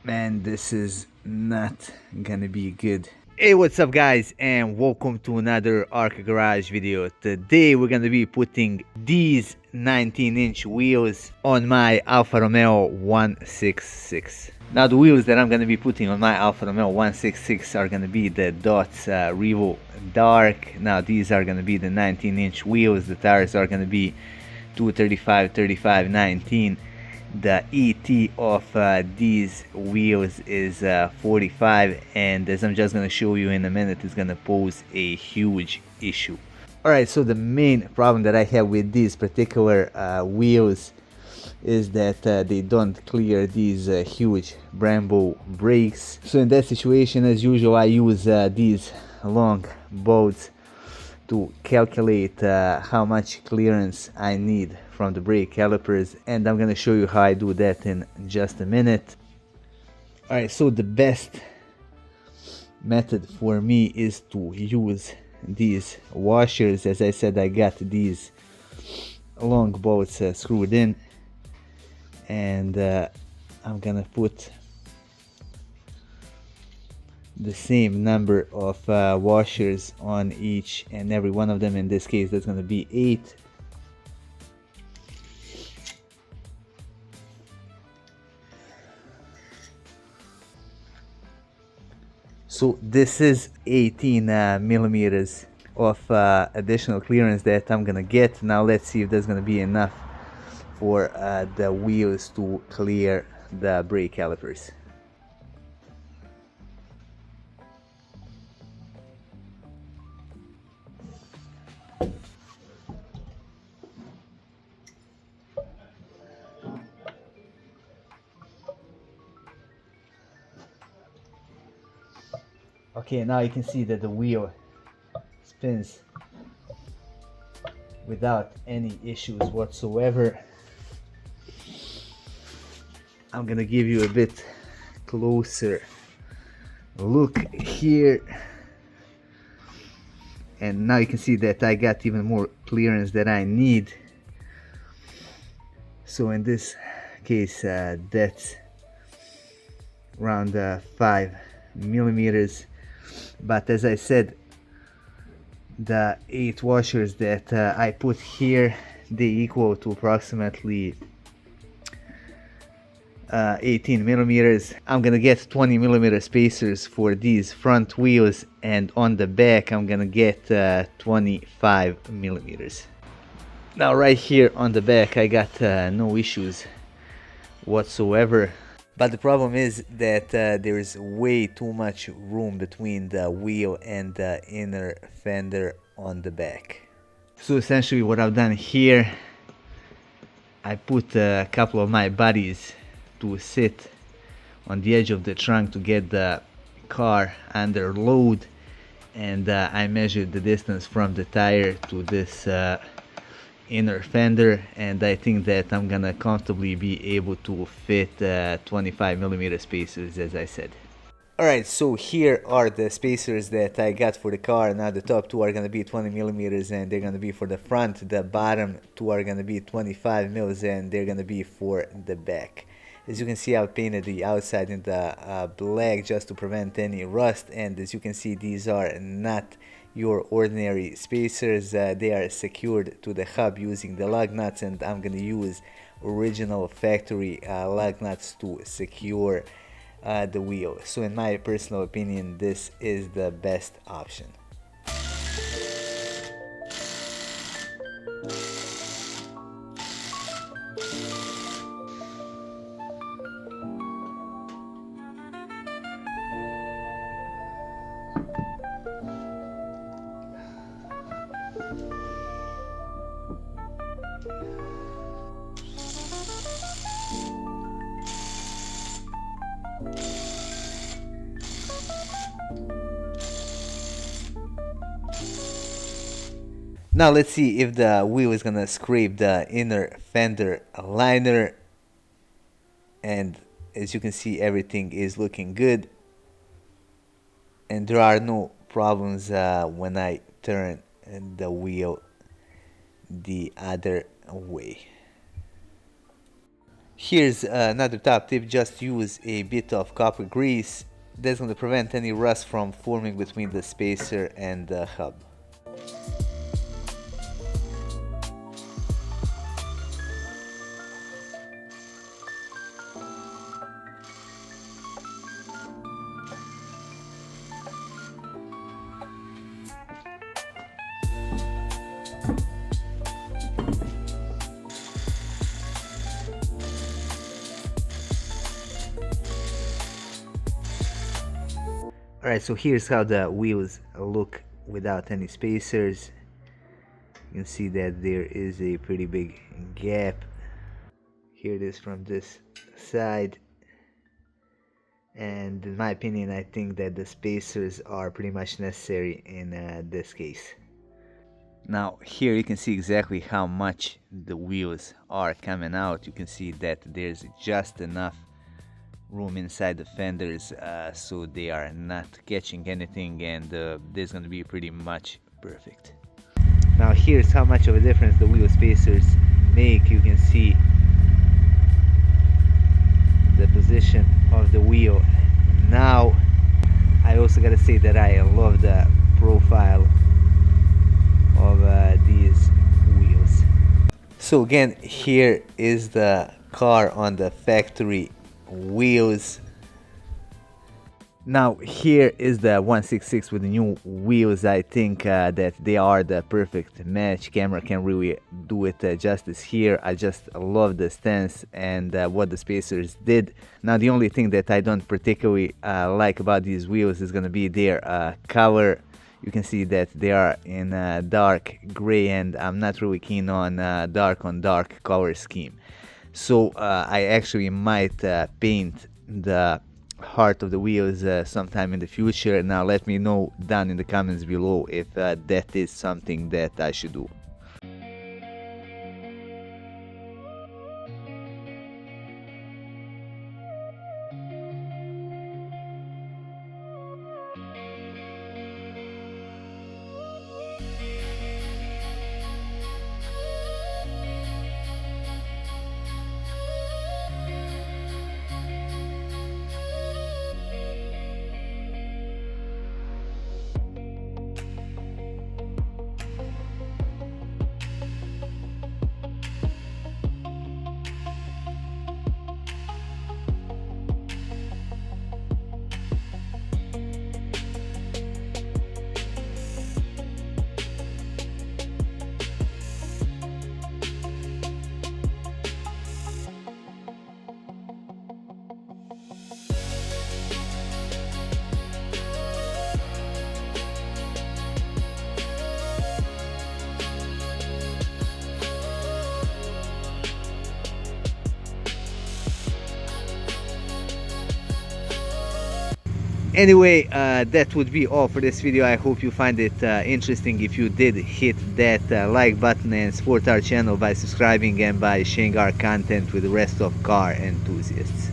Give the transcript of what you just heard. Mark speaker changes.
Speaker 1: Man, this is not gonna be good. Hey, what's up guys, and welcome to another Arc Garage video. Today we're gonna be putting these 19-inch wheels on my Alfa Romeo 166. Now the wheels that I'm gonna be putting on my Alfa Romeo 166 are gonna be the Dots Revo Dark. Now these are gonna be the 19-inch wheels. The tires are gonna be 235, 35, 19. The ET of these wheels is 45, and as I'm just gonna show you in a minute, it's gonna pose a huge issue. Alright, so the main problem that I have with these particular wheels is that they don't clear these huge Brembo brakes. So in that situation, as usual, I use these long bolts to calculate how much clearance I need from the brake calipers, and I'm gonna show you how I do that in just a minute. Alright, so the best method for me is to use these washers. As I said, I got these long bolts screwed in, and I'm gonna put the same number of washers on each and every one of them. In this case, that's going to be 8. So this is 18 millimeters of additional clearance that I'm gonna get. Now let's see if there's gonna be enough for the wheels to clear the brake calipers. Okay, now you can see that the wheel spins without any issues whatsoever. I'm gonna give you a bit closer look here, and now you can see that I got even more clearance that I need. So in this case, that's around 5 millimeters. But as I said, the 8 washers that I put here, they equal to approximately 18 millimeters. I'm gonna get 20 millimeter spacers for these front wheels, and on the back I'm gonna get 25 millimeters. Now right here on the back I got no issues whatsoever. But the problem is that there is way too much room between the wheel and the inner fender on the back. So essentially what I've done here, I put a couple of my buddies to sit on the edge of the trunk to get the car under load, and I measured the distance from the tire to this inner fender, and I think that I'm gonna comfortably be able to fit 25 millimeter spacers, as I said. Alright, so here are the spacers that I got for the car. Now the top two are gonna be 20 millimeters, and they're gonna be for the front. The bottom two are gonna be 25 mils, and they're gonna be for the back. As you can see, I've painted the outside in the black just to prevent any rust, and as you can see, these are not your ordinary spacers. They are secured to the hub using the lug nuts, and I'm gonna use original factory lug nuts to secure the wheel. So in my personal opinion, this is the best option. Now let's see if the wheel is gonna scrape the inner fender liner, and as you can see, everything is looking good, and there are no problems when I turn the wheel the other way. Here's another top tip: just use a bit of copper grease. That's going to prevent any rust from forming between the spacer and the hub. Alright, so here's how the wheels look without any spacers. You can see that there is a pretty big gap. Here it is from this side. And in my opinion, I think that the spacers are pretty much necessary in this case. Now here you can see exactly how much the wheels are coming out. You can see that there's just enough room inside the fenders so they are not catching anything, and this is going to be pretty much perfect. Now here's how much of a difference the wheel spacers make. You can see the position of the wheel. Now I also gotta say that I love the profile of these wheels. So again, here is the car on the factory wheels. Now here is the 166 with the new wheels. I think that they are the perfect match. Camera can really do it justice here. I just love the stance and what the spacers did. Now the only thing that I don't particularly like about these wheels is gonna be their color. You can see that they are in dark gray, and I'm not really keen on dark on dark color scheme. So I actually might paint the heart of the wheels sometime in the future. Now let me know down in the comments below if that is something that I should do. Anyway, that would be all for this video. I hope you find it interesting. If you did, hit that like button and support our channel by subscribing and by sharing our content with the rest of car enthusiasts.